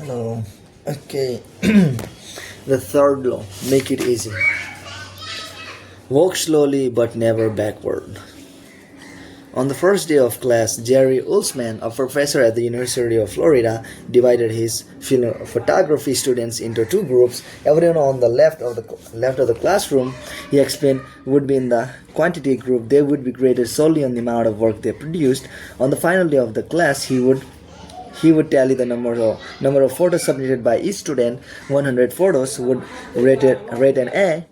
Hello. Okay. The third law, make it easy. Walk slowly but never backward. On the first day of class, Jerry Ulsman, a professor at the University of Florida, divided his photography students into two groups. Everyone on the left of the classroom, he explained, would be in the quantity group. They would be graded solely on the amount of work they produced. On the final day of the class, he would tally the number of photos submitted by each student. 100 photos would rate an A,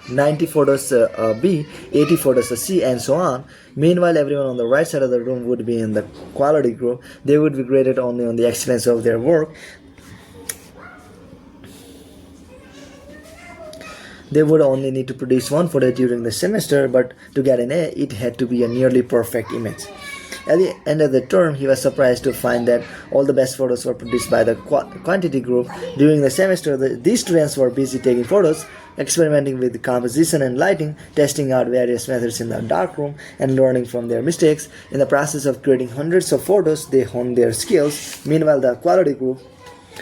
90 photos a B, 80 photos a C, and so on. Meanwhile, everyone on the right side of the room would be in the quality group. They would be graded only on the excellence of their work. They would only need to produce one photo during the semester, but to get an A, it had to be a nearly perfect image. At the end of the term, he was surprised to find that all the best photos were produced by the quantity group. During the semester, these students were busy taking photos, experimenting with composition and lighting, testing out various methods in the darkroom, and learning from their mistakes. In the process of creating hundreds of photos, they honed their skills. Meanwhile, the quality group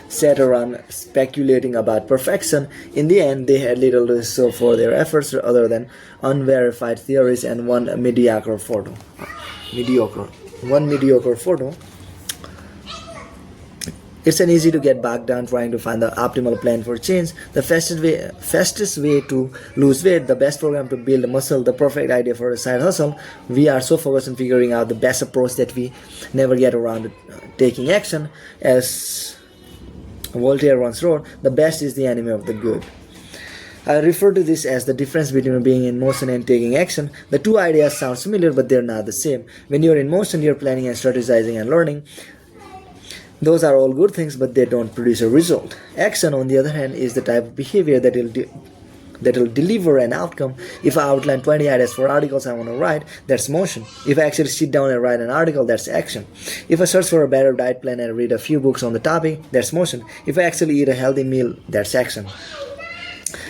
sat around speculating about perfection. In the end, they had little to show for their efforts other than unverified theories and one mediocre photo. One mediocre photo. It's an easy to get back down trying to find the optimal plan for change, the fastest way to lose weight, the best program to build muscle, the perfect idea for a side hustle. We are so focused on figuring out the best approach that we never get around to taking action. As Voltaire once wrote, the best is the enemy of the good. I refer to this as the difference between being in motion and taking action. The two ideas sound similar, but they're not the same. When you're in motion, you're planning and strategizing and learning. Those are all good things, but they don't produce a result. Action, on the other hand, is the type of behavior that will deliver an outcome. If I outline 20 ideas for articles I want to write, that's motion. If I actually sit down and write an article, that's action. If I search for a better diet plan and read a few books on the topic, that's motion. If I actually eat a healthy meal, that's action.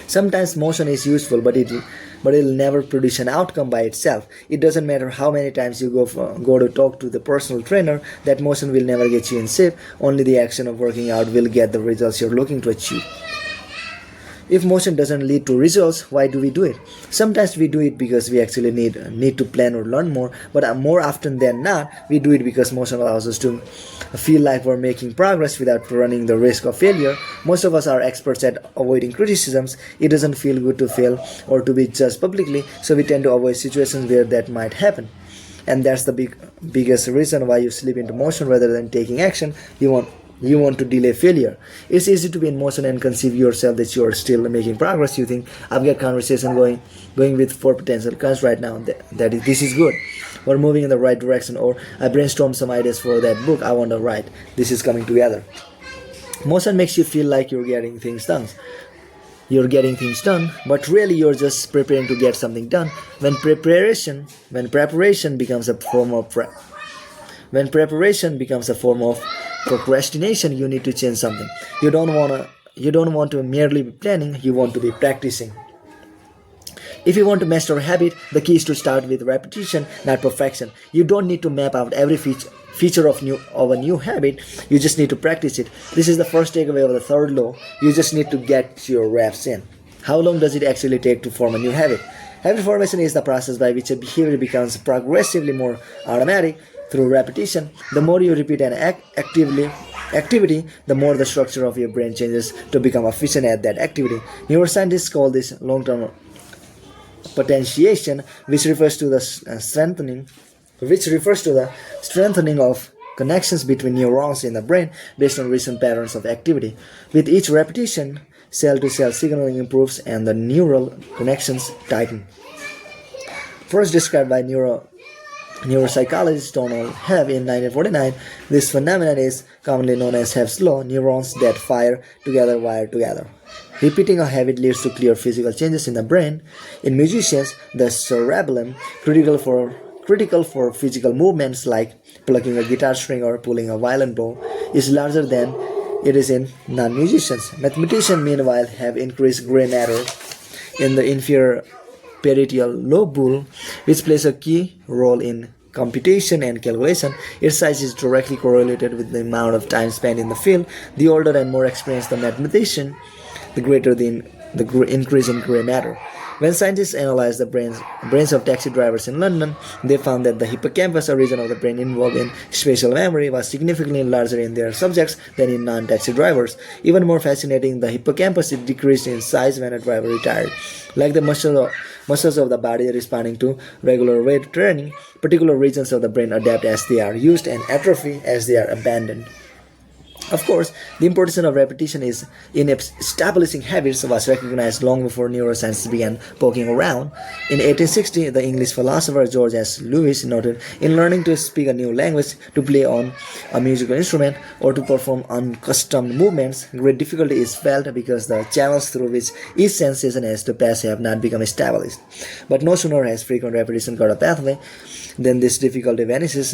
Sometimes motion is useful, but it'll never produce an outcome by itself. It doesn't matter how many times you go to talk to the personal trainer, that motion will never get you in shape. Only the action of working out will get the results you're looking to achieve. If motion doesn't lead to results, why do we do it? Sometimes we do it because we actually need to plan or learn more, but more often than not, we do it because motion allows us to feel like we're making progress without running the risk of failure. Most of us are experts at avoiding criticisms. It doesn't feel good to fail or to be judged publicly, so we tend to avoid situations where that might happen. And that's the biggest reason why you slip into motion rather than taking action. You want to delay failure. It's easy to be in motion and conceive yourself that you are still making progress. You think, I've got conversation going with 4 potential clients right now. This is good. We're moving in the right direction. Or I brainstormed some ideas for that book I want to write. This is coming together. Motion makes you feel like you're getting things done. But really you're just preparing to get something done. When preparation becomes a form of procrastination, you need to change something. You don't want to merely be planning, you want to be practicing. If you want to master a habit, the key is to start with repetition, not perfection. You don't need to map out every feature of a new habit. You just need to practice it. This is the first takeaway of the third law. You just need to get your reps in. How long does it actually take to form a new habit? Habit formation is the process by which a behavior becomes progressively more automatic. Through repetition, the more you repeat an activity, the more the structure of your brain changes to become efficient at that activity. Neuroscientists call this long-term potentiation, which refers to the strengthening of connections between neurons in the brain based on recent patterns of activity. With each repetition, cell-to-cell signaling improves and the neural connections tighten. First described by neuropsychologist Donald Hebb in 1949, this phenomenon is commonly known as Hebb's law. Neurons that fire together wire together. Repeating a habit leads to clear physical changes in the brain. In musicians, the cerebellum, critical for physical movements like plucking a guitar string or pulling a violin bow, is larger than it is in non-musicians. Mathematicians, meanwhile, have increased gray matter in the inferior parietal lobe, which plays a key role in computation and calculation. Its size is directly correlated with the amount of time spent in the field. The older and more experienced the mathematician, the greater the increase in gray matter. When scientists analyzed the brains of taxi drivers in London, they found that the hippocampus, a region of the brain involved in spatial memory, was significantly larger in their subjects than in non-taxi drivers. Even more fascinating, the hippocampus decreased in size when a driver retired. Like the muscles of the body responding to regular weight training, particular regions of the brain adapt as they are used and atrophy as they are abandoned. Of course, the importance of repetition is in establishing habits was recognized long before neuroscience began poking around. In 1860, the English philosopher George S. Lewis noted, in learning to speak a new language, to play on a musical instrument, or to perform unaccustomed movements, great difficulty is felt because the channels through which each sensation has to pass have not become established. But no sooner has frequent repetition got a pathway than this difficulty vanishes.